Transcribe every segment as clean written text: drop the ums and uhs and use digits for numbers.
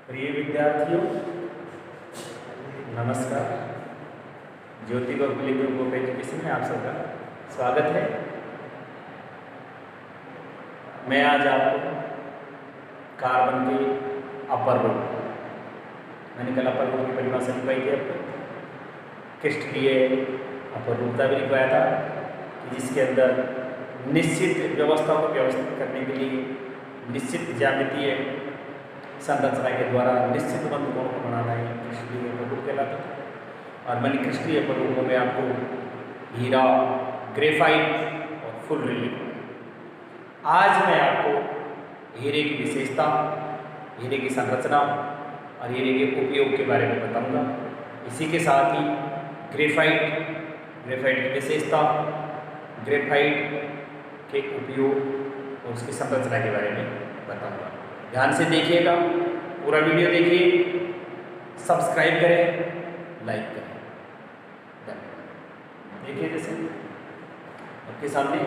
प्रिय विद्यार्थियों, नमस्कार। ज्योति गुरुकुल ग्रुप ऑफ एजुकेशन में आप सबका स्वागत है। मैं आज आपको कार्बन के अपर रूप, मैंने कल अपर रूप की परिभाषा लिखवाई थी आपको, क्रिस्टलीय अपर रूपता भी लिखवाया था कि जिसके अंदर निश्चित व्यवस्था को व्यवस्थित करने के लिए निश्चित ज्यामितीय संरचना के द्वारा निश्चित बंधकोण को बनाना है क्रिस्टलीय अपर रूप कहलाता था। और मैंने क्रिस्टलीय अपर रूपों में आपको हीरा, ग्रेफाइट और फुल रिलीफ, आज मैं आपको हीरे की विशेषता, हीरे की संरचना और हीरे के उपयोग के बारे में बताऊंगा। इसी के साथ ही ग्रेफाइट की विशेषता, ग्रेफाइट के उपयोग और उसकी संरचना के बारे में बताऊंगा। ध्यान से देखिएगा, पूरा वीडियो देखिए, सब्सक्राइब करें, लाइक करें। देखिए जैसे आपके सामने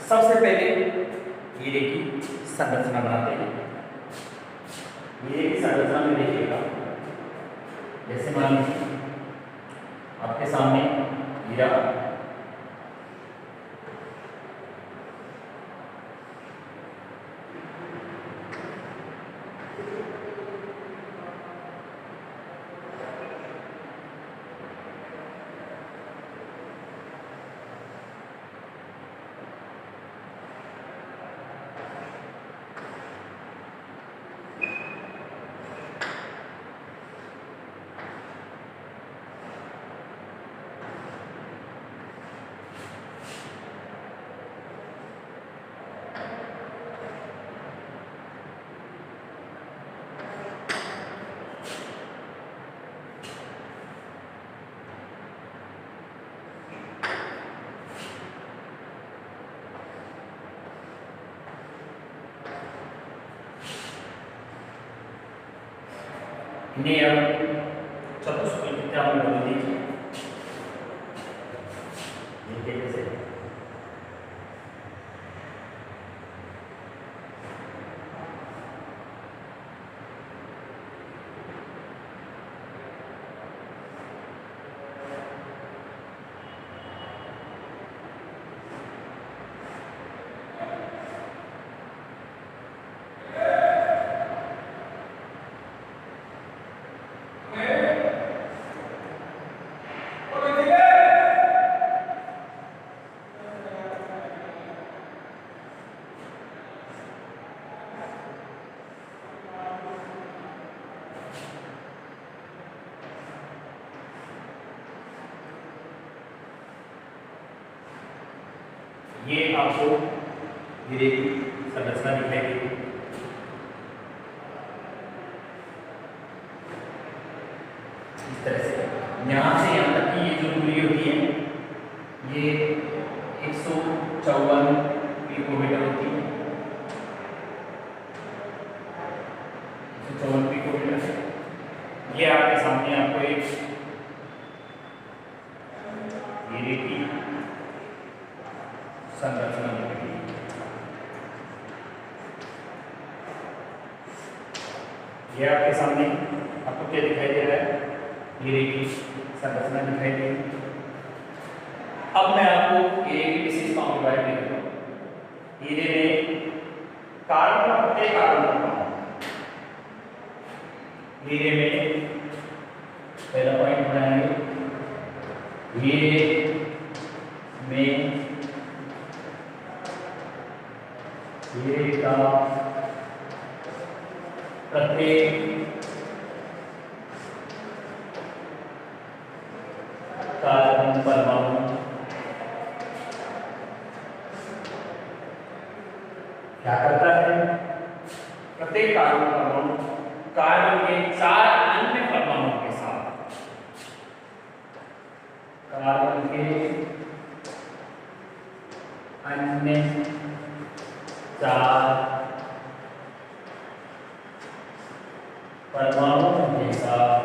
सबसे पहले हीरे की संरचना बनाते हैं। हीरे की संरचना में देखिएगा, जैसे मान लीजिए आपके सामने हीरा, इन्हें अब चतुष्फलकित्या में बदल दीजिए। देखिए कैसे ये आपको हीरे की संरचना दिखाई देगी। इस तरह से यहाँ से यहाँ तक की ये जो दूरी होती है ये 154 पिकोमीटर होती है। 154 पिकोमीटर। ये आपके सामने आपको एक हीरे की संरचना मिलेगी। ये आपके सामने आपको क्या दिखाई दे रहा है? हीरे की संरचना दिखाई दे रही है। अब मैं आपको एक विशेषताओं के बारे में बताऊँ। हीरे में कार्बन का प्रत्येक कार्बन परमाणु, हीरे में पहला पॉइंट बनाएंगे, हीरे में हीरे का प्रत्येक कार्बन परमाणु क्या करता है? प्रत्येक कार्बन परमाणु कार्बन के 4 अन्य परमाणुओं के साथ, कार्बन के अन्य 4 परमाणुओं के साथ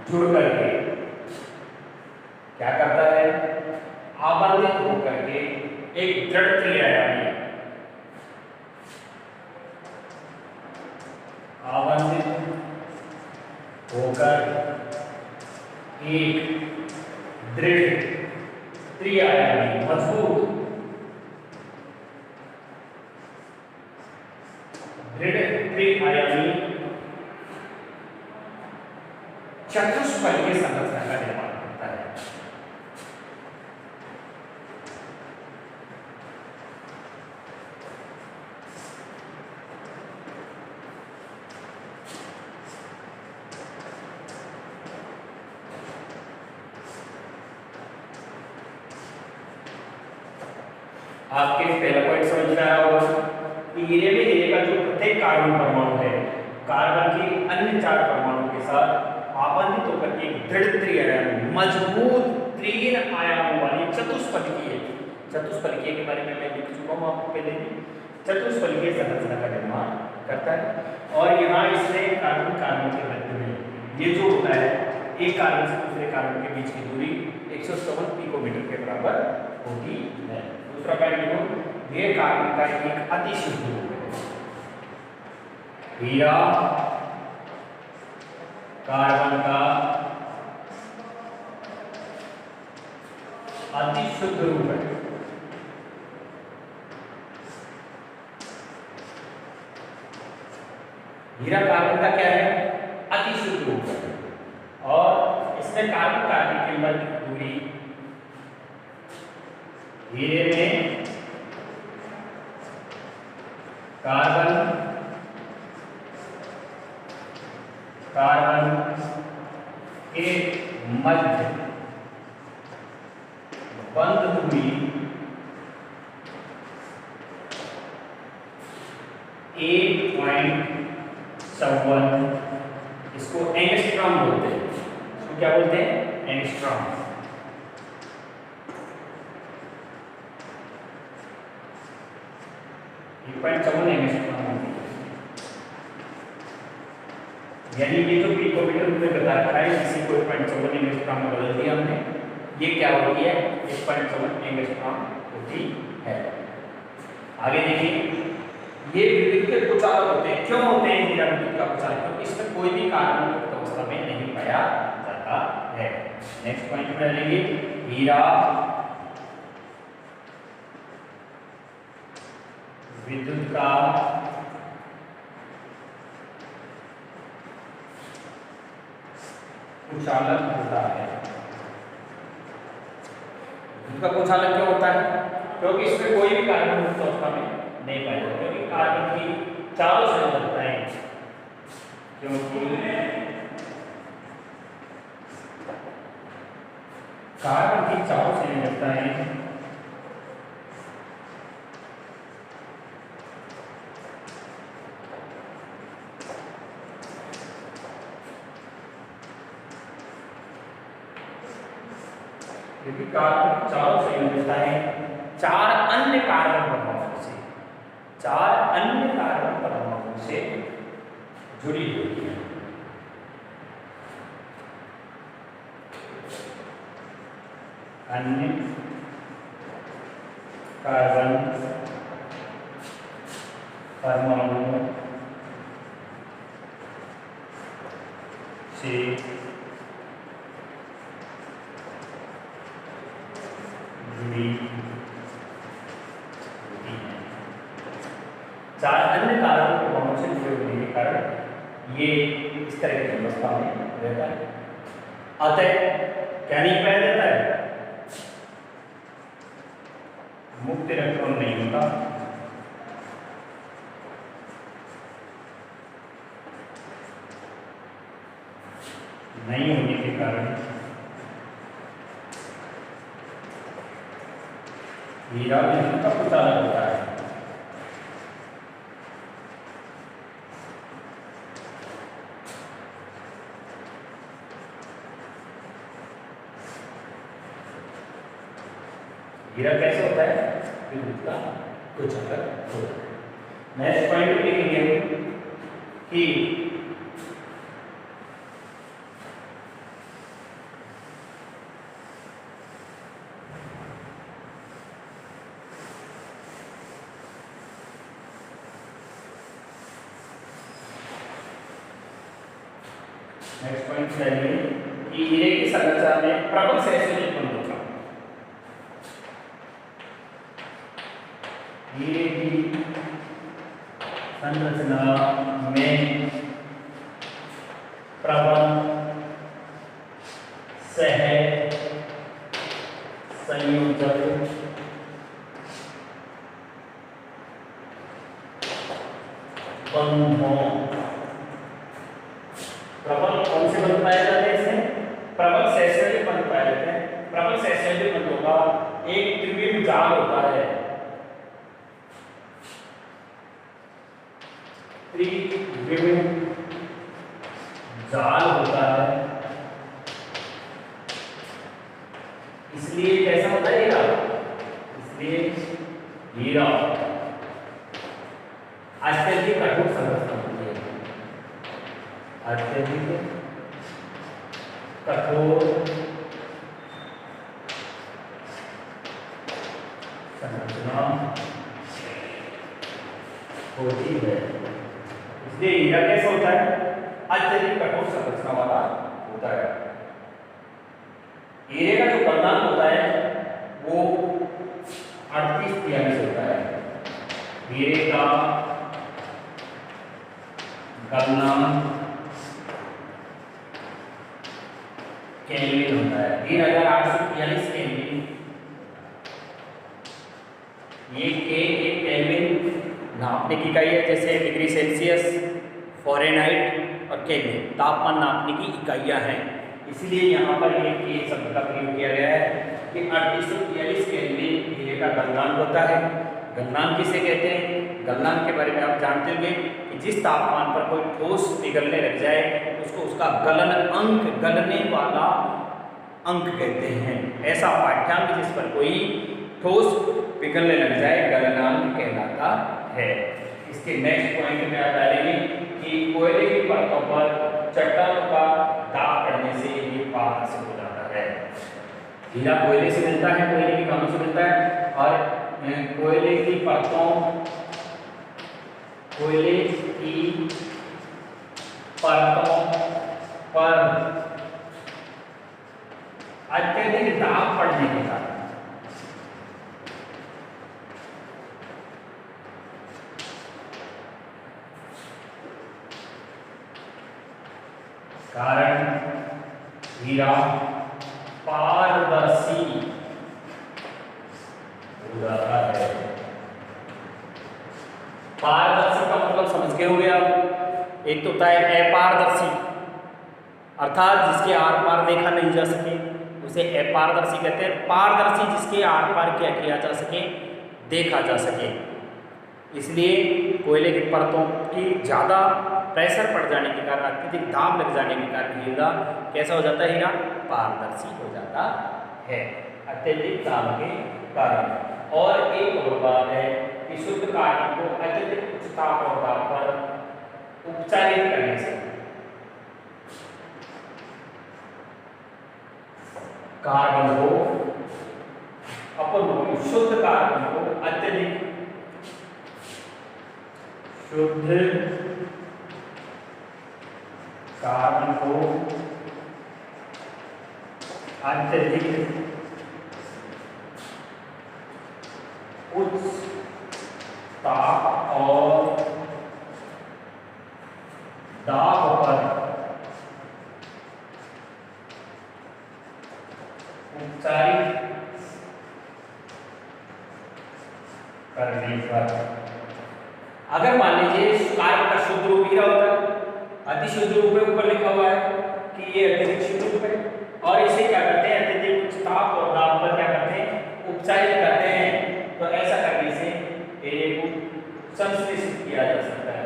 जुड़ करके क्या करता है? आबंधित होकर के एक दृढ़ त्रिआयामी, आबंधित होकर एक दृढ़ त्रिआयामी मजबूत दृढ़ त्रिआयामी चतुष्फलकीय संरचना का निर्माण करता है। आपके पहला पॉइंट समझ में आया होगा कि हीरे में हीरे का जो प्रत्येक कार्बन परमाणु है कार्बन के अन्य 4 परमाणुओं के साथ आबंधित होकर के एक दृढ़ त्रिआयामी मजबूत 3 आयामों वाली चतुष्फलकीय के बारे में मैं लिख चुका हूँ आपको पहले ही। चतुष्फलकीय संरचना का निर्माण करता है और यहाँ इसमें कार्बन कार्बन के मध्य में ये जो होता है एक कार्बन से दूसरे कार्बन के बीच की दूरी 157 पिकोमीटर के बराबर होती है। दूसरा पॉइंट देखो, ये कार्बन का एक अतिशुद्ध रूप है। हीरा कार्बन का अतिशुद्ध रूप है। हीरा कार्बन का क्या है? अतिशुद्ध रूप है और इसमें कार्बन कार्बन के मध्य की दूरी हीरे में कार्बन के मध्य बंद दूरी 1.51, इसको एंगस्ट्रॉम बोलते हैं। इसको क्या बोलते हैं? एंगस्ट्रॉम। यानी ये जो पिकोमीटर में बता रखा है इसी को 1.7 एंगस्ट्रॉम में बदल दिया हमने। ये क्या होती है? 1.7 एंगस्ट्रॉम होती है। आगे देखिए, ये विद्युत के कुचालक होते हैं। क्यों होते हैं हीरा विद्युत का कुचालक? क्योंकि इसमें कोई भी कार्बन मुक्त अवस्था में नहीं पाया जाता है। नेक्स्ट पॉइंट में लेंगे, हीरा विद्युत का कुचालक होता है। विद्युत का कुचालक क्यों होता है? क्योंकि इसमें कोई भी कार्बन मुक्त अवस्था में नहीं पाया जाता। क्योंकि कार्बन की चारों संरचनाएं कार्बन की चारों संरचनाएं क्योंकि कार्बन चारों संरचनाएं 4 अन्य कार्बन परमाणुओं से 4 अन्य कार्बन परमाणुओं से जुड़ी होती है। अन्य कार्बन परमाणुओं से अन्य कारकों के परमाणु से जुड़े होने के कारण ये इस तरह की अवस्था में रहता है। अतः क्या नहीं पाया जाता है, मुक्त इलेक्ट्रॉन नहीं होता। नहीं होने के कारण हीरा में का पता लगता है। हीरा कैसे होता है, उसका कुछ अलग होता है। नेक्स्ट पॉइंट लिखेंगे कि नेक्स्ट पॉइंट चाहिए कि हीरे की संरचना में प्रबल सहसंयोजक उत्पन्न होगा। हीरे की संरचना में प्रबल सहसंयोजक बंधों, प्रबल कौन से बंध पाए जाते हैं इसमें, प्रबल सहसंयोजक बंध पाए जाते हैं। प्रबल सहसंयोजक बंधों का एक त्रिविम जाल होता है, त्रिविम जाल होता है। इसलिए कैसा होता है हीरा, इसलिए हीरा अत्यधिक कठोर संरचना होती है, अत्यधिक कठोर संरचना होती है। इसलिए हीरा कैसा होता है, अत्यधिक कठोर संरचना वाला होता है। हीरे का जो गलनांक होता है वो 3843 होता है। हीरे का गलनांक केल्विन होता है 3843 केल्विन। ये के एक केल्विन नापने की इकाई है, जैसे डिग्री सेल्सियस, फ़ारेनहाइट और केल्विन तापमान नापने की इकाइयां हैं। इसलिए यहाँ पर ये के शब्द का प्रयोग किया गया है कि 3843 केल्विन हीरे का गलनांक होता है। गलनांक किसे कहते हैं, गलनांक के बारे में आप जानते होंगे कि जिस तापमान पर कोई ठोस पिघलने लग जाए उसको उसका गलन अंक, गलने वाला अंक कहते हैं। ऐसा पाठ्यांक जिस पर कोई ठोस पिघलने लग जाए गलनांक कहलाता है। इसके नेक्स्ट पॉइंट में आप डालेंगे कि कोयले की परतों पर चट्टानों का दाग पड़ने से ये पारदर्शी हो जाता है। हीरा कोयले से मिलता है, कोयले की खानों से मिलता है, और कोयले की परतों, कोयले की परतों पर अत्यधिक दाग पड़ने के कारण हीरा पारदर्शी हो जाता है। पारदर्शी का मतलब समझ गए होंगे आप। एक तो होता है अपारदर्शी, अर्थात जिसके आर पार देखा नहीं जा सके उसे अपारदर्शी कहते हैं। पारदर्शी जिसके आर पार क्या किया जा सके, देखा जा सके। इसलिए कोयले की परतों की ज़्यादा प्रेशर पड़ जाने के कारण, अत्यधिक दाब लग जाने के कारण हीरा कैसा हो जाता है, हीरा पारदर्शी हो जाता है अत्यधिक दाब के कारण। और एक और बात है कि शुद्ध कार्बन को अत्यधिक उच्च ताप और दाब पर उपचारित करने से कार्बन को अपन शुद्ध कार्बन को अत्यधिक शुद्ध कार्बन को अत्यधिक उच्च ताप और उपचारित करने पर, अगर मान लीजिए कार्बन का शुद्ध रूप हीरा होता है, अतिशुद्ध रूप में ऊपर लिखा हुआ है कि ये अत्यधिक शुद्ध रूप है, और इसे क्या करते हैं, अत्यधिक उच्च ताप और दाब पर क्या करते हैं, उपचारित करते हैं। तो ऐसा करने से हीरे को संश्लेषित किया जा सकता है।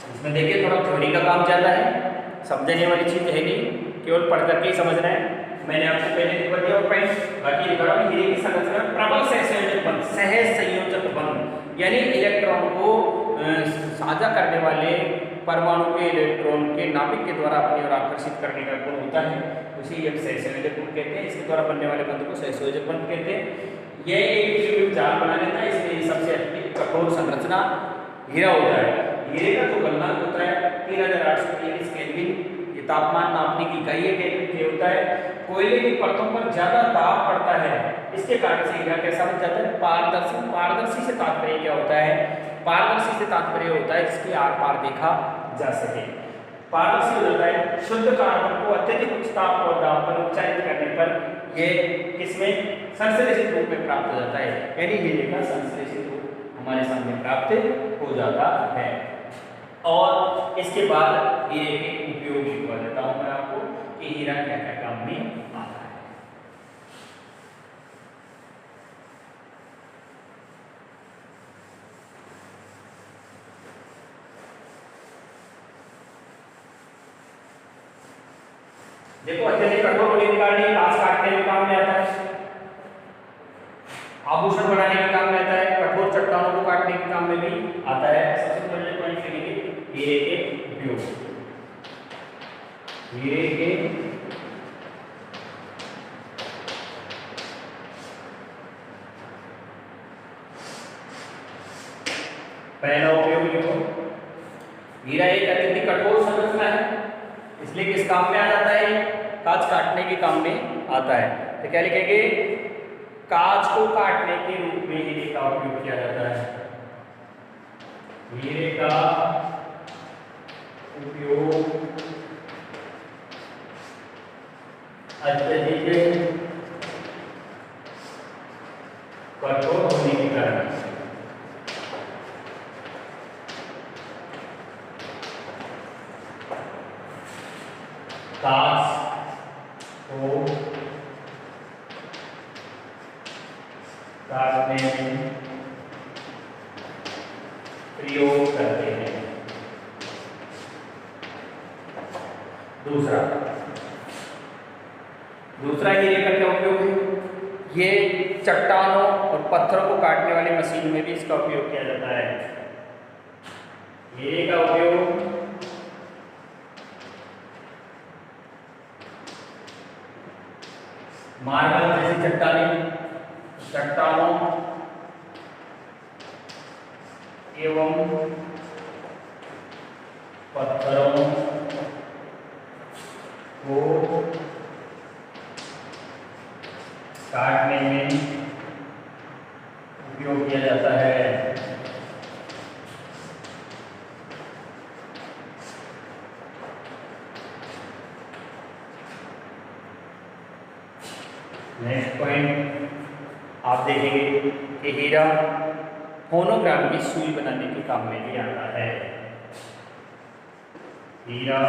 इसमें देखिए थोड़ा थ्योरी का काम ज़्यादा है, समझने वाली चीज़ है नहीं, केवल पढ़ करके ही समझना है। मैंने आपको पहले लिखवा दिया और पॉइंट बाकी लिखा रहा हूँ। हीरे की संरचना प्रबल सहसंयोजक बंध, सहज संयोजक बंध, यानी इलेक्ट्रॉन को साझा करने वाले परमाणु के इलेक्ट्रॉन के नाभिक के द्वारा अपनी ओर आकर्षित करने का गुण होता है, उसी एक सहसंयोजक बंध कहते हैं। इसके द्वारा बनने वाले बंध को सहसंयोजक बंध कहते हैं। यह एक ट्यूब जाल बना लेता है, इसलिए सबसे कठोर संरचना हीरा होता है। हीरे का जो गलनांक होता है 3843 केल्विन, ये तापमान नापने की इकाई है, केल्विन होता है। कोयले की परतों पर ज्यादा दाब पड़ता है, इसके कारण से हीरा कैसा बन जाता है, पारदर्शी। पारदर्शी से तात्पर्य क्या होता है, पारदर्शी से तात्पर्य होता है जिसके आर पार देखा जा सके। पारदर्शी हो जाता है, शुद्ध कार्बन को अत्यधिक उच्च ताप और दाब पर उपचारित करने पर यह किसमें, संश्लेषित रूप में प्राप्त हो जाता है, यानी हीरे का संश्लेषित रूप हमारे सामने प्राप्त हो जाता है। और इसके बाद हीरे के उपयोग लिखवा देता हूं मैं आपको कि हीरा क्या क्या काम में आता है। देखो अत्यधिक कठोर होने के कारण कांच काटने में काम में आता है, आभूषण बनाने के काम में आता है, कठोर चट्टानों को काटने के काम में भी आता है। सबसे पहले पॉइंट लिखेंगे हीरे के उपयोग। हीरे के पहला उपयोग लिखो, हीरा एक अत्यधिक कठोर संरचना है, इसलिए किस काम में आ जाता है, कांच काटने के काम में आता है। तो क्या लिखेंगे, कांच को काटने के रूप में हीरे का उपयोग किया जाता है। हीरे का उपयोग अत्यधिक कठोर होने के कारण कांच को काटने में प्रयोग करते हैं। दूसरा हीरे का क्या उपयोग है, ये चट्टानों और पत्थरों को काटने वाली मशीन में भी इसका उपयोग किया जाता है। हीरे का उपयोग मार्बल जैसी चट्टानों एवं पत्थरों को काटने में उपयोग किया जाता है। नेक्स्ट पॉइंट आप देखेंगे कि हीरा फोनोग्राम की सुई बनाने के काम में भी आता है। हीरा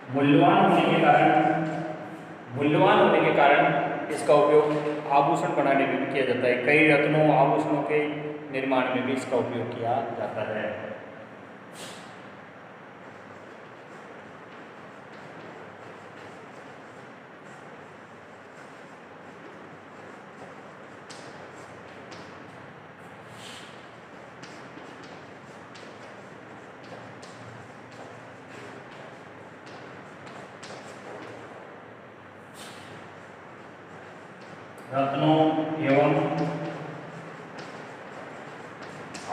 मूल्यवान होने के कारण इसका उपयोग आभूषण बनाने में भी किया जाता है। कई रत्नों आभूषणों के निर्माण में भी इसका उपयोग किया जाता है। रत्नों एवं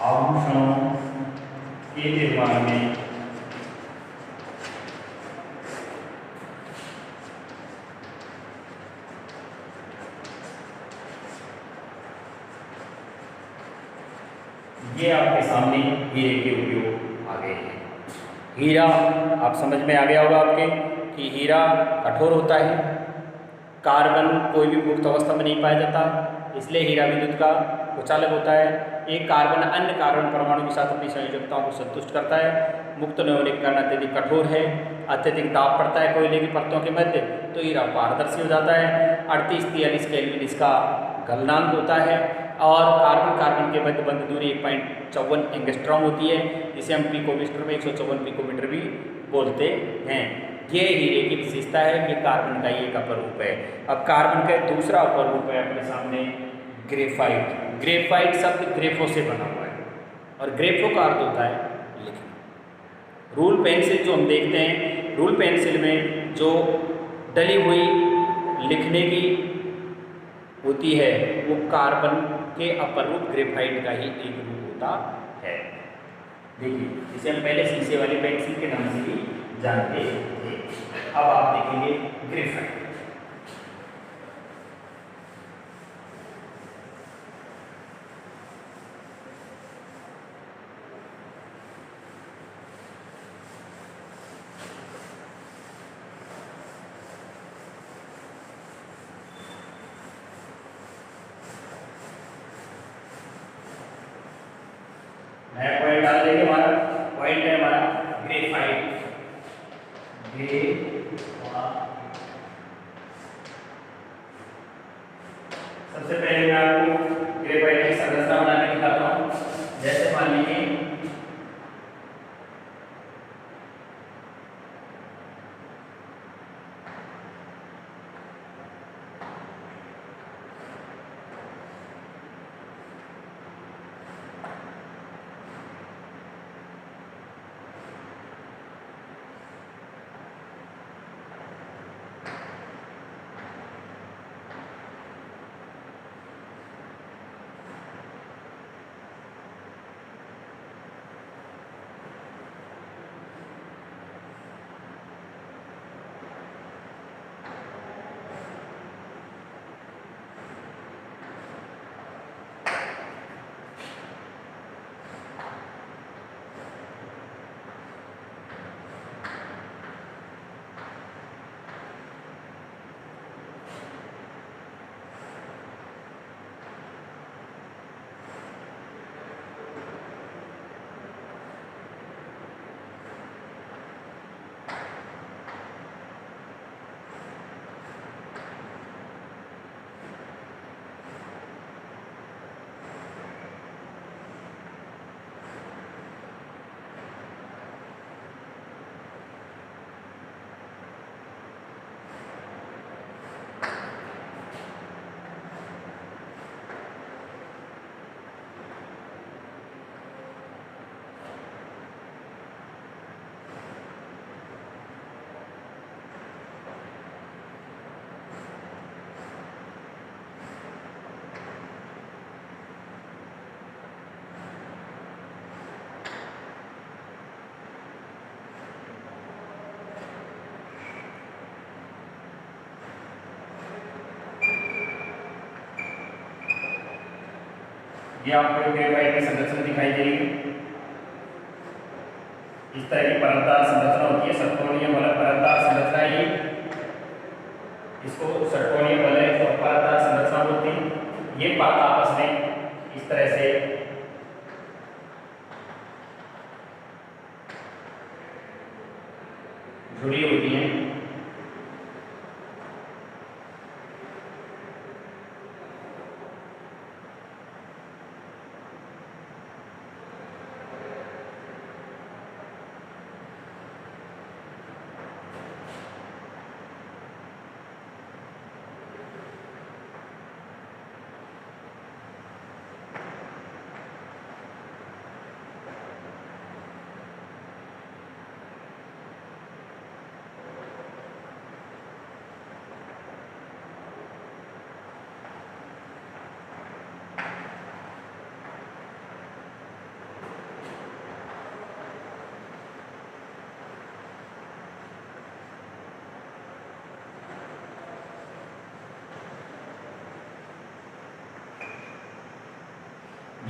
आभूषणों के निर्माण में ये आपके सामने हीरे के उपयोग आ गए हैं। हीरा आप समझ में आ गया होगा आपके कि हीरा कठोर होता है, कार्बन कोई भी मुक्त अवस्था में नहीं पाया जाता, इसलिए हीरा विद्युत का कुचालक होता है। एक कार्बन अन्य कार्बन परमाणु के साथ अपनी संयोजकताओं को संतुष्ट करता है, मुक्त न होने के कारण अत्यधिक कठोर है, अत्यधिक दाब पड़ता है कोयले की परतों के मध्य तो हीरा पारदर्शी हो जाता है। 3843 केल्विन इसका गलनांक होता है और कार्बन कार्बन के मध्य बंध दूरी 1.54 एंगस्ट्रॉम होती है, जिसे हम पिकोमीटर में 154 पिकोमीटर भी बोलते हैं। ये हीरे की विशेषता है, ये कार्बन का ही एक अपर रूप है। अब कार्बन का दूसरा अपर रूप है अपने सामने ग्रेफाइट। ग्रेफाइट शब्द ग्रेफो से बना हुआ है और ग्रेफो का अर्थ होता है लिखना। रूल पेंसिल जो हम देखते हैं, रूल पेंसिल में जो डली हुई लिखने की होती है वो कार्बन के अपर रूप ग्रेफाइट का ही एक रूप होता है। देखिए इसे हम पहले शीशे वाली पेंसिल के नाम से भी जानते थे। अब आप देखेंगे ग्रेफाइट। नया पॉइंट डाल देंगे, हमारा पॉइंट है हमारा ग्रेफाइट। सबसे पहले मैं आपको ग्रेफाइट की संरचना बना के दिखाता हूँ। जैसे मान लीजिए ये आपको ग्रेफाइट की संरचना दिखाई देगी। इस तरह की परतदार संरचना होती है, षटकोणीय वलय परतदार संरचना। ये इसको षटकोणीय वलय और परतदार संरचना बोलते हैं। ये परत आपस में इस तरह से जुड़ी होती हैं।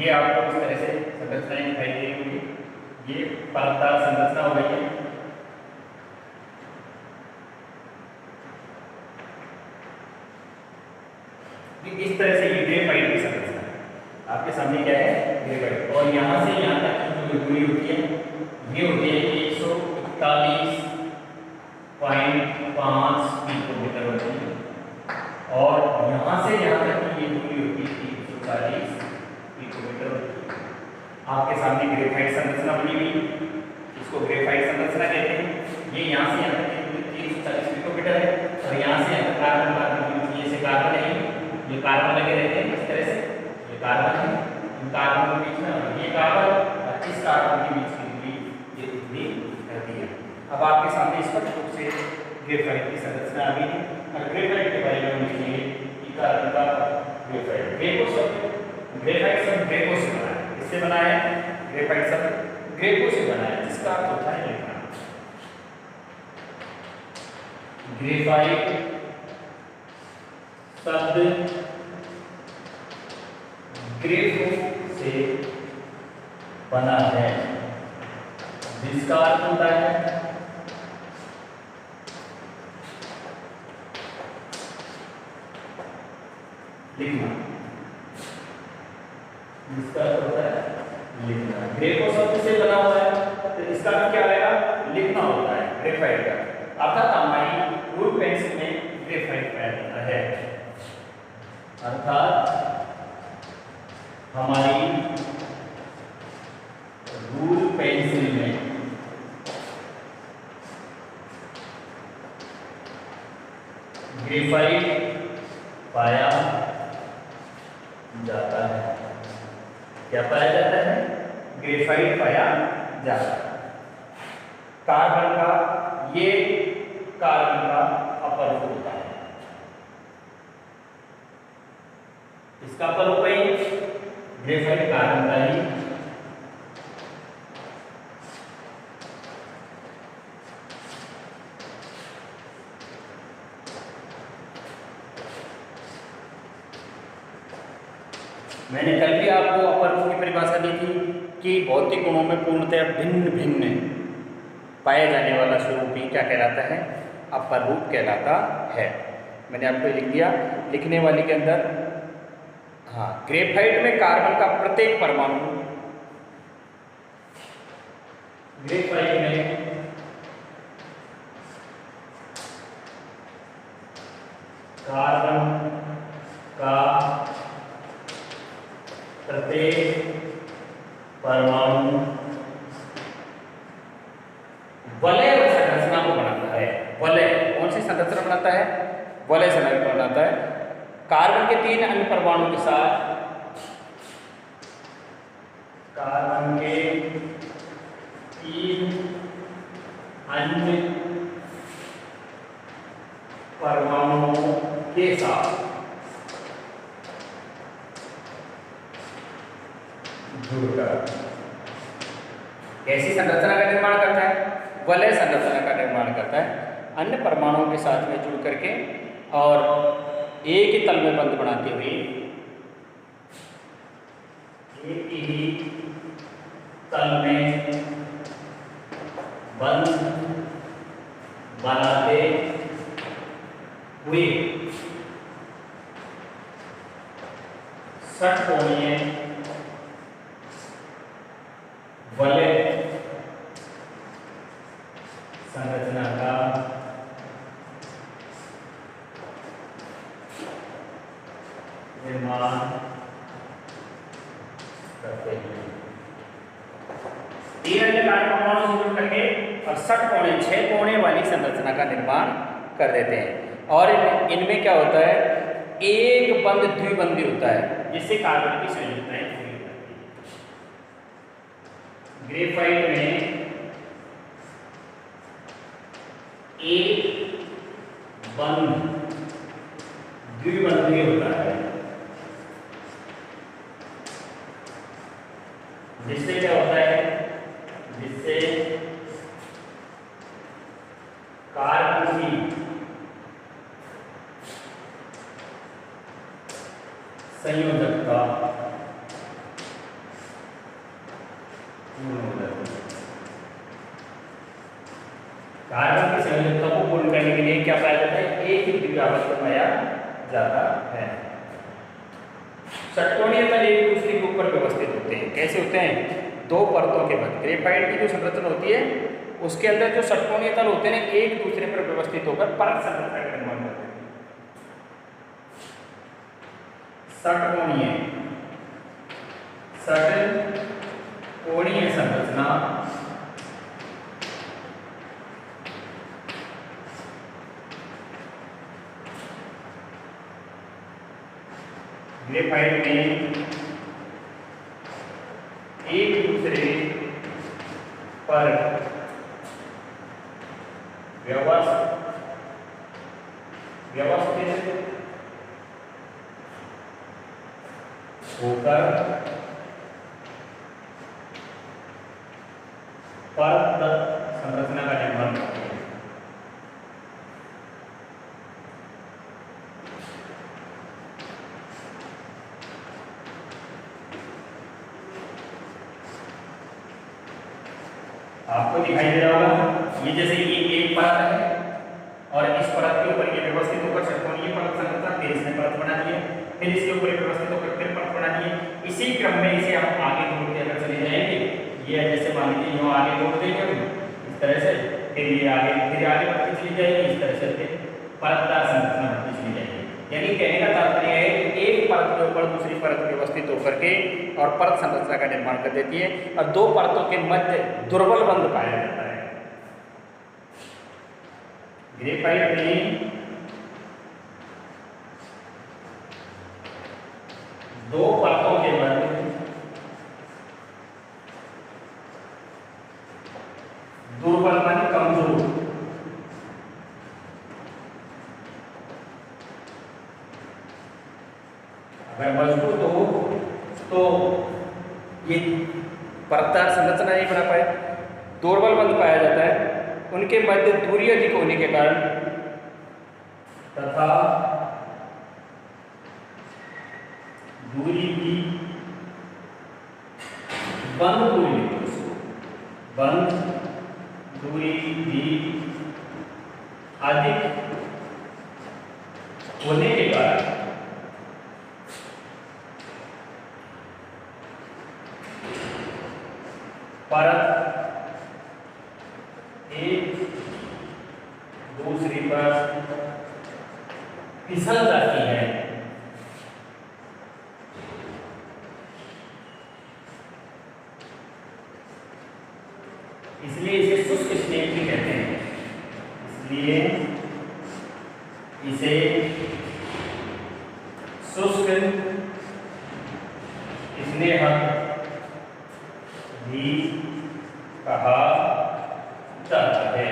ये आपको इस तरह से संरचनाएं दिखाई दे रही होंगी। ये परतदार संरचना हो गई है। इस तरह से ये ग्रेफाइट की संरचना है। आपके सामने क्या है? ग्रेफाइट। और यहाँ से यहाँ तक की जो दूरी होती है ये होती है 141.5 पिकोमीटर होती है। और यहाँ से यहाँ तक की ये दूरी होती है 340 पिकोमीटर होती है। आपके सामने ग्रेफाइट संरचना बनी हुई, इसको ग्रेफाइट संरचना कहते हैं। ये यहाँ से यहाँ तक की दूरी 340 पिकोमीटर है। और यहाँ से यहाँ तक कार्बन कार्बन ये से कार्बन है, ये कार्बन लगे रहते हैं इस तरह से। ये कार्बन है, इन कार्बन के बीच में ये कार्बन और इस कार्बन के बीच की दूरी ये दूरी रहती है। अब आपके सामने स्पष्ट रूप से ग्रेफाइट की संरचना आ गई है। और ग्रेफाइट के बारे में हम लिखेंगे कि कार्बन का ग्रेफाइट। ग्रेफाइट सब ग्रेफो से बना है। इससे बना है ग्रेफाइट सब ग्रेफो से बना है, जिसका अर्थ होता है लिखना। ग्रेफाइट शब्द ग्रेफो से बना है, जिसका अर्थ होता है लिखना। जिसका अर्थ होता है लिखना। ग्रेफो शब्द से बना हुआ है तो इसका अर्थ क्या आएगा? लिखना होता है ग्रेफाइट का। अर्थात हमारी रूल पेंसिल में ग्रेफाइट पाया जाता है। अर्थात हमारी रूल पेंसिल में ग्रेफाइट पाया जाता है। क्या पाया जाता है? ग्रेफाइट पाया जाता है। कार्बन का ये कार्बन का अपर रूप होता है। इसका अपर रूप है ग्रेफाइट कार्बन का ही मैंने कल भी आपको अपर रूप की परिभाषा दी थी कि भौतिक गुणों में पूर्णतः भिन्न भिन्न पाया जाने वाला स्वरूप ही क्या कहलाता है? अपर रूप कहलाता है। मैंने आपको लिख दिया। लिखने वाले के अंदर हाँ, ग्रेफाइट में कार्बन का प्रत्येक परमाणु, ग्रेफाइट में कार्बन का प्रत्येक परमाणु वलय संरचना को बनाता है। वलय कौन सी संरचना बनाता है? वलय संरचना बनाता है। कार्बन के 3 अन्य परमाणु के साथ कार्बन के 3 अन्य परमाणुओं के साथ जुड़कर कैसी संरचना का निर्माण करता है? वलय संरचना का निर्माण करता है। अन्य परमाणुओं के साथ में जुड़ करके और एक ही तल में बंध बनाते हुए एक ही तल में बंध बनाते हुए षटकोणीय वलय संरचना का निर्माण करते हैं। 3 अन्य परमाणु से जुड़ करके और षटकोणीय 6 कोणे वाली संरचना का निर्माण कर देते हैं। और इनमें क्या होता है? एक बंध द्विबंधी होता है, जिससे कार्बन की संयुक्ताएं पूरी होती है। ग्रेफाइट में एक बंध द्विबंधी होता है, जिससे क्या होता है? जिससे कार्बन की संयोजकता में क्या पाया जाता है, एक ही द्विआवर्त पाया जाता है। षट्कोणीय तल एक दूसरे के ऊपर व्यवस्थित होते हैं। कैसे होते हैं, दो परतों के मध्य ग्रेफाइट की जो संरचना होती है उसके अंदर जो षट्कोणीय तल होते हैं एक दूसरे पर व्यवस्थित होकर परत संरचना का निर्माण करते हैं। षट्कोणीय संरचना ग्रेफाइट में एक दूसरे पर व्यवस्थित होकर परत संरचना का निर्माण करते हैं। आपको दिखाई दे रहा होगा ये जैसे ये एक परत है और इस परत के ऊपर ये व्यवस्थित होकर षट्कोणीय परत संरचना, फिर इसने परत बना दी है, फिर इसके ऊपर व्यवस्थित होकर फिर परत बना दी है। इसी क्रम में इसे हम आगे जोड़ते अगर चले जाएंगे, ये जैसे मान लीजिए यूं आगे जोड़ देंगे हम इस तरह से, फिर ये आगे बढ़ती चली जाएगी, इस तरह से फिर परतदार संरचना बढ़ती चली जाएगी। यानी कहने का तात्पर्य है कि एक परत के ऊपर दूसरी परत व्यवस्थित होकर के और परत संरचना का निर्माण कर देती है और दो परतों के मध्य दुर्बल बंध पाया जाता है। ग्रेफाइट में दो परतों के मध्य दुर्बल बंध कमजोर, अगर मजबूत हो तो ये परतदार संरचना नहीं बना पाए, दुर्बल बंध पाया जाता है। उनके मध्य दूरी अधिक होने के कारण तथा दूरी भी बंध दूरी भी अधिक होने के कारण परत एक दूसरी पर फिसल जाती है। इसलिए इसे शुष्क स्नेह भी कहते हैं। इसलिए इसे शुष्क स्नेह भी कहा जाता है।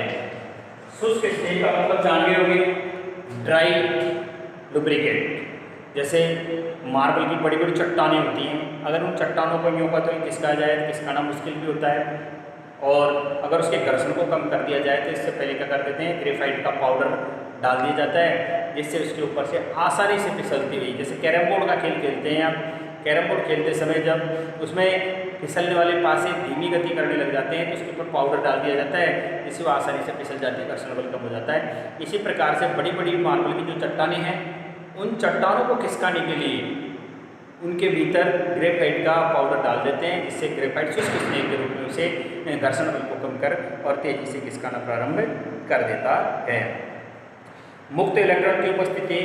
शुष्क स्नेह का मतलब जान गए होंगे, ड्राई लुब्रिकेट। जैसे मार्बल की बड़ी बड़ी चट्टानें होती हैं, अगर उन चट्टानों को यूँ का तो खिसका जाए तो खिसकाना मुश्किल भी होता है, और अगर उसके घर्षण को कम कर दिया जाए तो इससे पहले क्या कर देते हैं, ग्रेफाइट का पाउडर डाल दिया जाता है, जिससे उसके ऊपर से आसानी से फिसलती हुई, जैसे कैरम बोर्ड का खेल खेलते हैं आप, कैरम बोर्ड खेलते समय जब उसमें फिसलने वाले पासे धीमी गति करने लग जाते हैं तो उसके ऊपर पाउडर डाल दिया जाता है, जिससे वो आसानी से फिसल जाती है, घर्षण बल कम हो जाता है। इसी प्रकार से बड़ी बड़ी मार्बल की जो चट्टानें हैं, उन चट्टानों को खिसकाने के लिए उनके भीतर ग्रेफाइट का पाउडर डाल देते हैं, जिससे ग्रेफाइट शुष्क स्नेह के रूप में उसे घर्षण बल को कम कर और तेजी से खिसकाना प्रारंभ कर देता है। मुक्त इलेक्ट्रॉन की उपस्थिति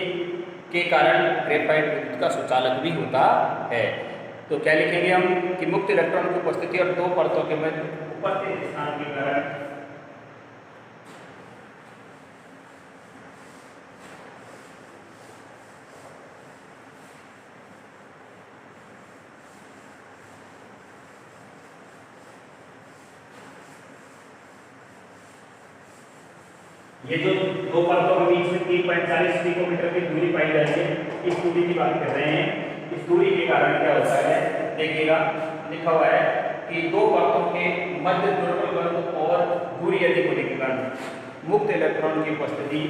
के कारण ग्रेफाइट विद्युत का सुचालक भी होता है। तो क्या लिखेंगे हम कि मुक्त इलेक्ट्रॉन की उपस्थिति और दो परतों के मध्य उपस्थित स्थान के कारण ये जो दो परतों के बीच में 3.40 पिकोमीटर की दूरी पाई जाती है, इस दूरी की बात कर रहे हैं। इस दूरी के कारण क्या होता है, देखिएगा लिखा हुआ है कि दो परतों के मध्य दुर्बल बंध और दूरी अधिक होने के कारण मुक्त इलेक्ट्रॉन की उपस्थिति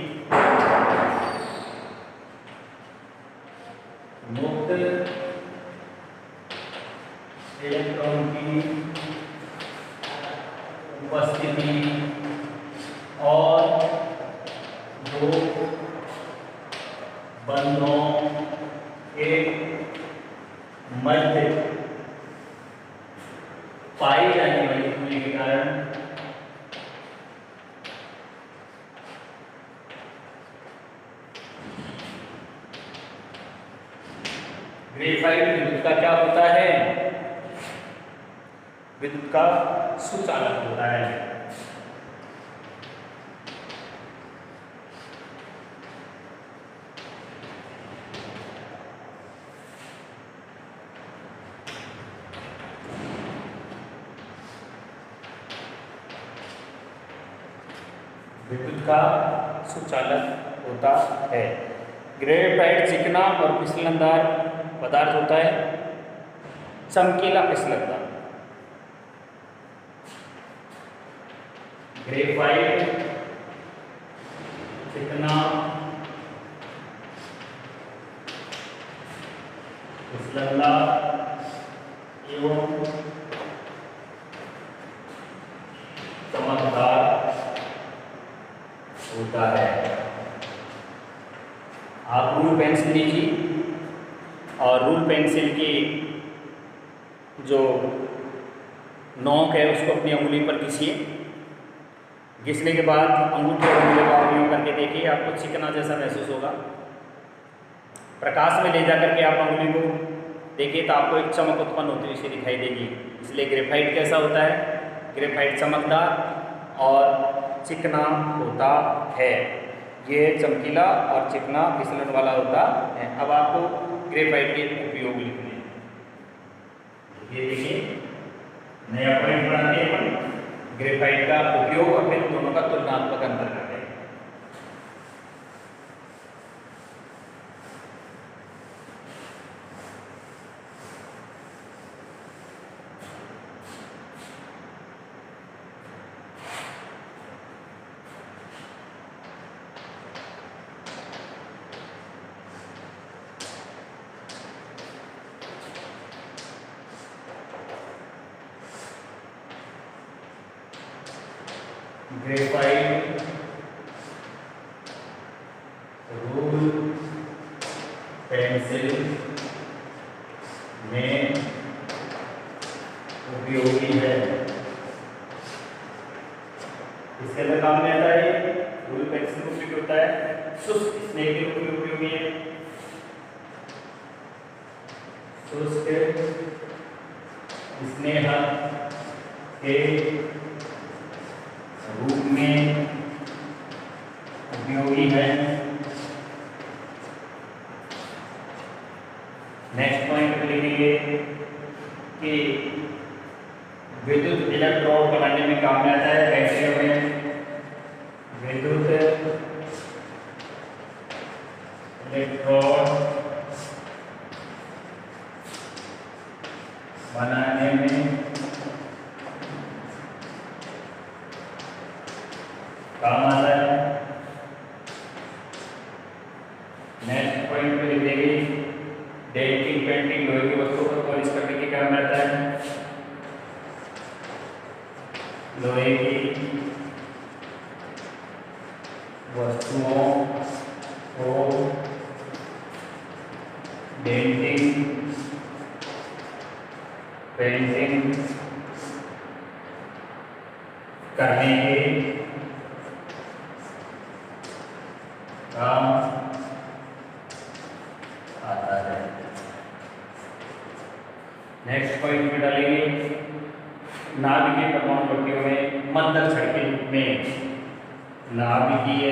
और दो मध्य पाई जाने वाली दूरी के कारण ग्रेफाइट विद्युत का क्या होता है? विद्युत का सुचालक होता है। विद्युत का सुचालक होता है। ग्रेफाइट चिकना और फिसलनदार पदार्थ होता है, चमकीला फिसलनदार। ग्रेफाइट चिकना फिसलनदार एवं चमकदार होता है। आप रूल पेंसिल लीजिए और रूल पेंसिल की जो नोक है उसको अपनी उंगली पर घिसिए। घिसने के बाद अंगूठे और उंगली का उपयोग करके देखिए, आपको चिकना जैसा महसूस होगा। प्रकाश में ले जा करके आप उंगली को देखिए तो आपको एक चमक उत्पन्न होती हुई दिखाई देगी। इसलिए ग्रेफाइट कैसा होता है? ग्रेफाइट चमकदार और चिकना होता है। ये चमकीला और चिकना फिसलन वाला होता है। अब आपको ग्रेफाइट के उपयोग लिखने हैं। ये देखिए नया पॉइंट बनाते हैं, ग्रेफाइट का उपयोग और फिर दोनों का तुलनात्मक अंतर करते हैं। ग्रेफाइट रूल पेंसिल में उपयोगी है। इसके अंदर काम में आता है। रूल पेंसिल में उपयोगी होता है। शुष्क स्नेह के रूप में उपयोगी है। शुष्क स्नेह के रूप में उपयोगी है। नेक्स्ट पॉइंट लिखेंगे कि विद्युत इलेक्ट्रोड बनाने में काम में आता है। बैटरियों में विद्युत इलेक्ट्रोड बनाने में काम आता है। नेक्स्ट पॉइंट पे लिख देंगे डेंटिंग पेंटिंग लोहे की वस्तुओं को पॉलिश करने के काम आता है। लोहे की वस्तुओं को डेंटिंग पेंटिंग करने के काम आता है। नेक्स्ट पॉइंट में डालेंगे नाभिकीय परमाणु पट्टियों में मंदक छड़ के रूप में नाभिकीय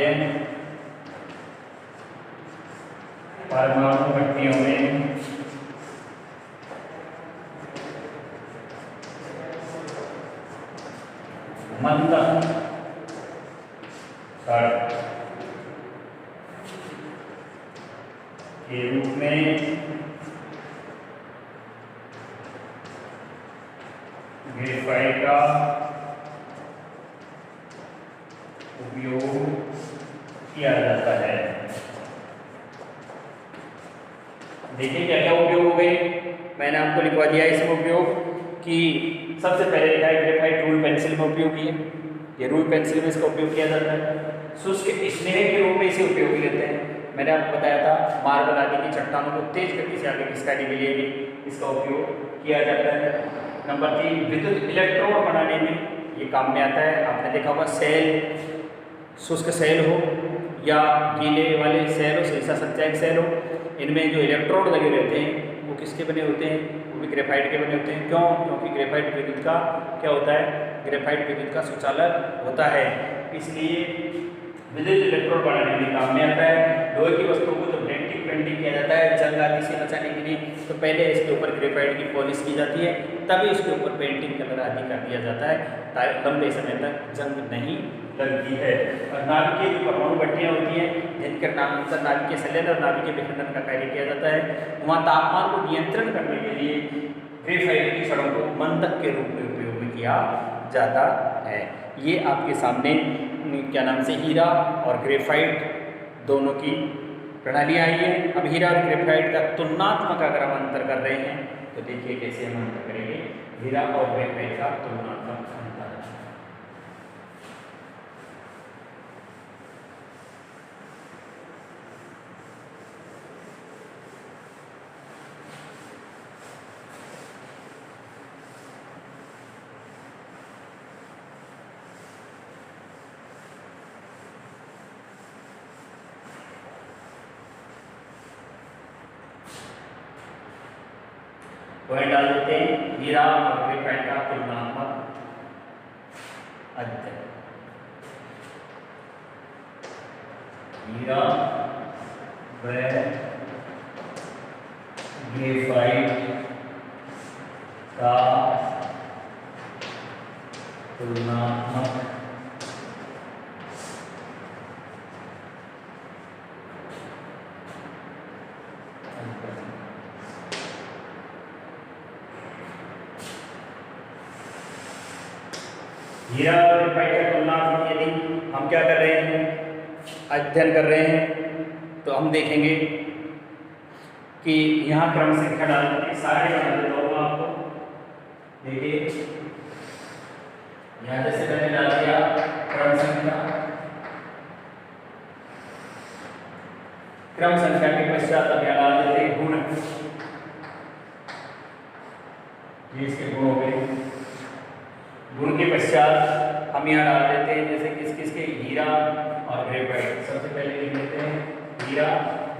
परमाणु पट्टियों में मंदक छड़ के रूप में ग्रेफाइट का उपयोग किया जाता है। देखिए क्या क्या उपयोग हो गए, मैंने आपको लिखवा दिया इसमें उपयोग कि सबसे पहले लिखा है ग्रेफाइट रूल पेंसिल में उपयोगी है। ये रूल पेंसिल में इसका उपयोग किया जाता है। शुष्क स्नेह के रूप में इसे उपयोग लेते हैं। मैंने आपको बताया था मार्बल आदि की चट्टानों को तेज गति से आगे खिसकाने के लिए भी इसका उपयोग किया जाता है। नंबर 3, विद्युत इलेक्ट्रोड बनाने में ये काम में आता है। आपने देखा होगा सेल, शुष्क सेल हो या गीले वाले सेल हो, सीसा सच्चाई सेल हो, इनमें जो इलेक्ट्रोड लगे रहते हैं वो किसके बने होते हैं? वो भी ग्रेफाइट के बने होते हैं। क्यों? क्योंकि ग्रेफाइट विद्युत का क्या होता है? ग्रेफाइट विद्युत का सुचालक होता है, इसलिए विद्युत इलेक्ट्रोड बनाने में काम में आता है। लोहे की वस्तुओं को जब पेंटिंग किया जाता है जंग आदि से बचाने के लिए, तो पहले इसके ऊपर ग्रेफाइट की पॉलिश की जाती है, तभी उसके ऊपर पेंटिंग कलर आदि कर दिया जाता है ताकि लंबे समय तक जंग नहीं लगती है। और नाभिकीय जो परमाणु भट्टियाँ होती हैं जिनके नाभिकीय संलयन और नाभिकीय विखंडन का कार्य किया जाता है, वहाँ तापमान को नियंत्रण करने के लिए ग्रेफाइट की छड़ों को मंदक के रूप में उपयोग किया जाता है। ये आपके सामने क्या नाम से हीरा और ग्रेफाइट दोनों की प्रणालियाँ आई हैं। अब हीरा और ग्रेफाइट का तुलनात्मक अगर हम अंतर कर रहे हैं तो देखिए कैसे हम अंतर करेंगे हीरा और ग्रेफाइट का तुलनात्मक अंतर। पॉइंट डाल देते हैं, हीरा और ग्रेफाइट का तुलनात्मक अध्ययन। हीरा व ग्रेफाइट का तुलनात्मक हीरा और ग्रेफाइट का तुलनात्मक यदि हम क्या कर रहे हैं, अध्ययन कर रहे हैं, तो हम देखेंगे कि यहाँ क्रम संख्या डाल देते, सारे बना देता हूँ आपको। देखिए यहाँ जैसे मैंने डाल दिया क्रम संख्या के पश्चात अब यहाँ डाल देते हैं गुण। ये इसके गुण हो गए। गुण के पश्चात हम यहाँ डाल देते हैं जैसे किस किस के, हीरा और ग्रेफाइट। सबसे पहले लिख देते हैं हीरा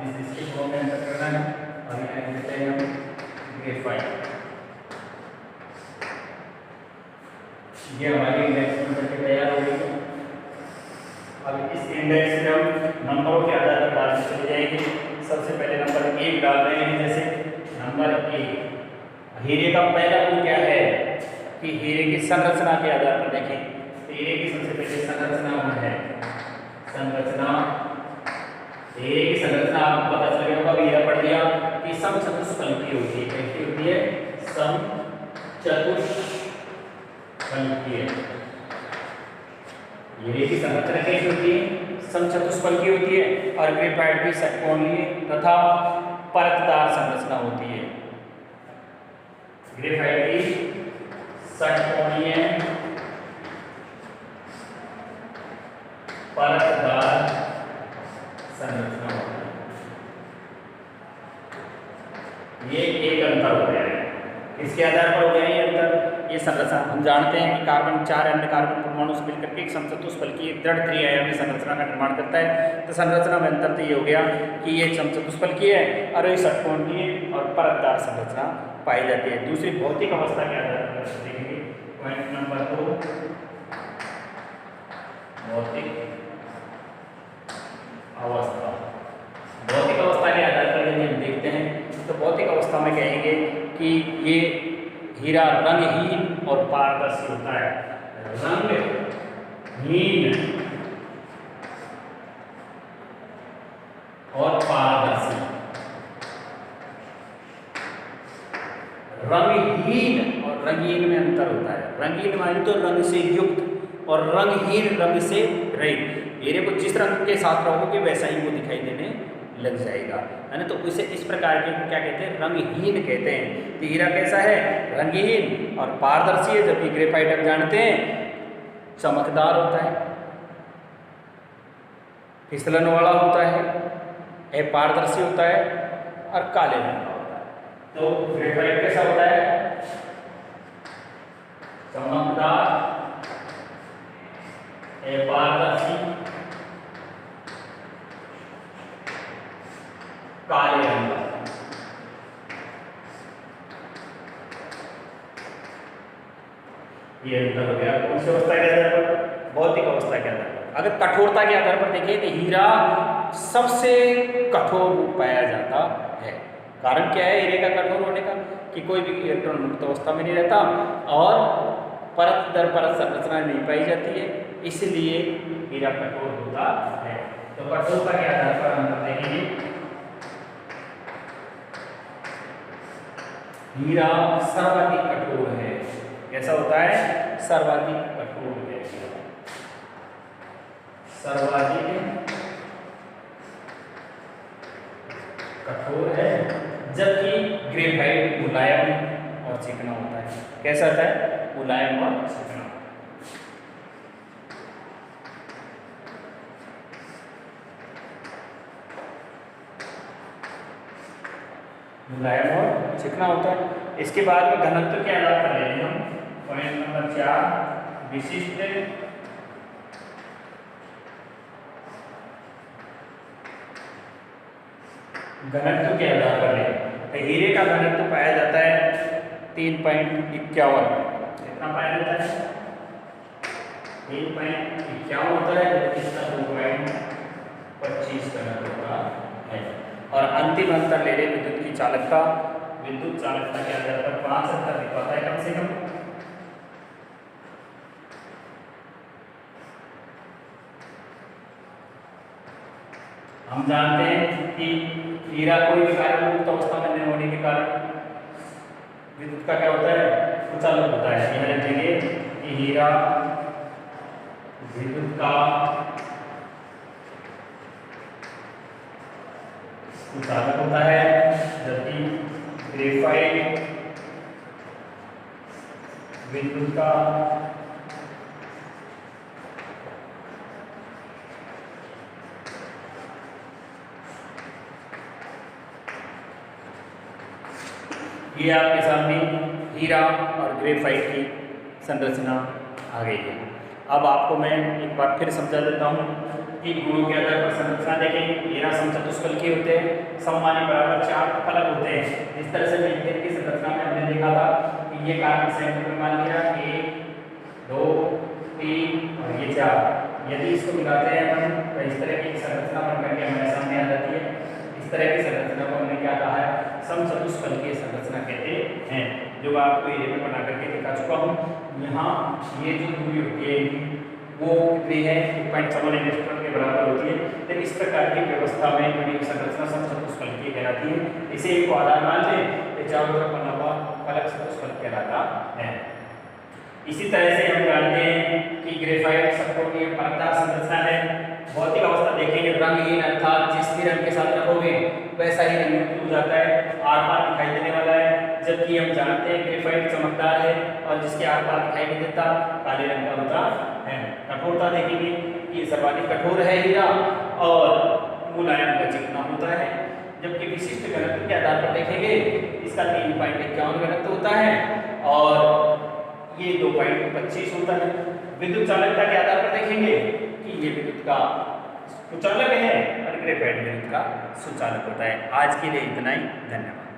जिसके गुणों में अंतर करना है, और यहाँ लिख देते हैं हम ग्रेफाइट। ये हमारी इंडेक्स बन करके तैयार हो गई। अब इस इंडेक्स में हम नंबरों के आधार पर डालते चले जाएंगे। सबसे पहले नंबर 1 डाल रहे हैं, जैसे नंबर 1 हीरे का पहला गुण क्या है कि हीरे की संरचना के आधार पर देखें तो हीरे की सबसे पहले संरचना है। संरचना, हीरे की संरचना आपको पता चल गया होगा, हीरा पढ़ लिया कि समचतुष्फलकीय होती है। कैसी होती है? समचतुष्फलकीय। हीरे की संरचना कैसी होती है? समचतुष्फलकीय होती है। और ग्रेफाइट की षटकोणीय तथा परतदार संरचना होती है। ग्रेफाइट की षटकोणीय परतदार संरचना होती है। ये एक अंतर हो गया है। इसके आधार पर हो गया ये अंतर। ये संरचना हम जानते हैं कि कार्बन 4 अन्य कार्बन परमाणु से मिलकर के एक समचतुष्फलकीय दृढ़ त्रिआयामी संरचना का निर्माण करता है। तो संरचना में अंतर तो ये हो गया कि ये समचतुष्फलकीय है और ये षटकोणीय और परतदार संरचना पाई जाती है। दूसरी भौतिक अवस्था के आधार पर देखेंगे। पॉइंट नंबर 2 भौतिक अवस्था। भौतिक अवस्था के आधार पर यदि हम देखते हैं तो भौतिक अवस्था में कहेंगे कि ये हीरा रंगहीन और पारदर्शी होता है। रंगहीन और पारदर्शी। रंगहीन और रंगीन में अंतर होता है। रंगीन माने तो रंग से युक्त और रंगहीन रंग से रहित। हीरे को जिस रंग के साथ रखोगे वैसा ही वो दिखाई देने लग जाएगा, है ना। तो इसे इस प्रकार के क्या कहते हैं? रंगहीन कहते हैं। तो हीरा कैसा है? रंगहीन और पारदर्शी है, जबकि ग्रेफाइट हम जानते हैं चमकदार होता है, फिसलन वाला होता है, यह पारदर्शी होता है और काले रंग का होता है। तो ग्रेफाइट कैसा होता है? चमकदार, पारदर्शी, काले रंग का। ये अंतर हो गया कौन सी अवस्था के आधार पर? भौतिक अवस्था के आधार पर। अगर कठोरता के आधार पर देखें तो हीरा सबसे कठोर रूप पाया जाता है। कारण क्या है हीरे का कठोर होने का? कि कोई भी इलेक्ट्रॉन मुक्त अवस्था में नहीं रहता और परत दर परत संरचना नहीं पाई जाती है, इसलिए हीरा कठोर होता है। तो कठोरता के आधार पर हम देखेंगे हीरा सर्वाधिक कठोर है। कैसा होता है? सर्वाधिक कठोर है, सर्वाधिक कठोर है, जबकि ग्रेफाइट मुलायम और चिकना होता है। कैसा होता है? मुलायम और चिकना। मुलायम और चिकना होता है। इसके बाद में घनत्व के आधार पर लेंगे हम पॉइंट नंबर 4 विशिष्ट घनत्व के आधार पर लें तो हीरे का घनत्व पाया जाता है 3.51। कितना पाया जाता है? 3.51 होता है, जबकि इसका 2.25 घनत्व होता है। और अंतिम अंतर ले लें विद्युत की चालकता। विद्युत चालकता के आधार पर 5 अंतर दिखाता है कम से कम। हम जानते हैं कि हीरा कोई भी कार्य मुक्त अवस्था में नहीं होने के कारण विद्युत का क्या होता है? कुचालक होता है। यह लिखेंगे कि हीरा विद्युत का कुचालक होता है, जबकि ग्रेफाइट विद्युत का ये आपके सामने हीरा और ग्रेफाइट की संरचना आ गई है। अब आपको मैं एक बार फिर समझा देता हूँ कि गुणों के आधार पर संरचना देखें। हीरा समचतुष्फलकीय होते हैं, सममानी बराबर 4 फलक होते हैं। इस तरह से मीथेन की संरचना में हमने देखा था कि ये कार्बन संयुग्म में मान लिया 1 2 3 और ये 4। यदि इसको मिलाते हैं अपन तो इस तरह की संरचना बन करके हमारे सामने आ जाती है। इस तरह की संरचना को हमने क्या कहा है? समचतुष्फलकीय संरचना कहते हैं, जो आपको ये में बना करके दिखा चुका हूँ। यहाँ ये जो दूरी होती है वो कितनी है? 1.7 एंगस्ट्रॉम के बराबर होती है। तो इस प्रकार की व्यवस्था में बनी संरचना समचतुष्फलकीय कहलाती है। इसे एक आधार मान लें तो चारों तरफ बना हुआ फलक चतुष्फलक कहलाता है। इसी तरह से हम जानते हैं कि ग्रेफाइट सबकोणीय परतदार संरचना है। भौतिक अवस्था देखेंगे रंगहीन, अर्थात जिस भी रंग के साथ रखोगे वैसा ही रंग हो जाता है, आर पार दिखाई देने वाला है। जबकि हम जानते हैं ग्रेफाइट चमकदार है और जिसके आर पार दिखाई नहीं देता, काले रंग का होता है। कठोरता देखेंगे कि सर्वाधिक कठोर है हीरा और मुलायम का चिकना होता है। जबकि विशिष्ट घनत्व के आधार पर देखेंगे इसका 3.51 घनत्व होता है और ये 2.25 होता है। विद्युत चालकता के आधार पर देखेंगे कि ये विद्युत का कुचालक है और ग्रेफाइट विद्युत का सुचालक होता है। आज के लिए इतना ही, धन्यवाद।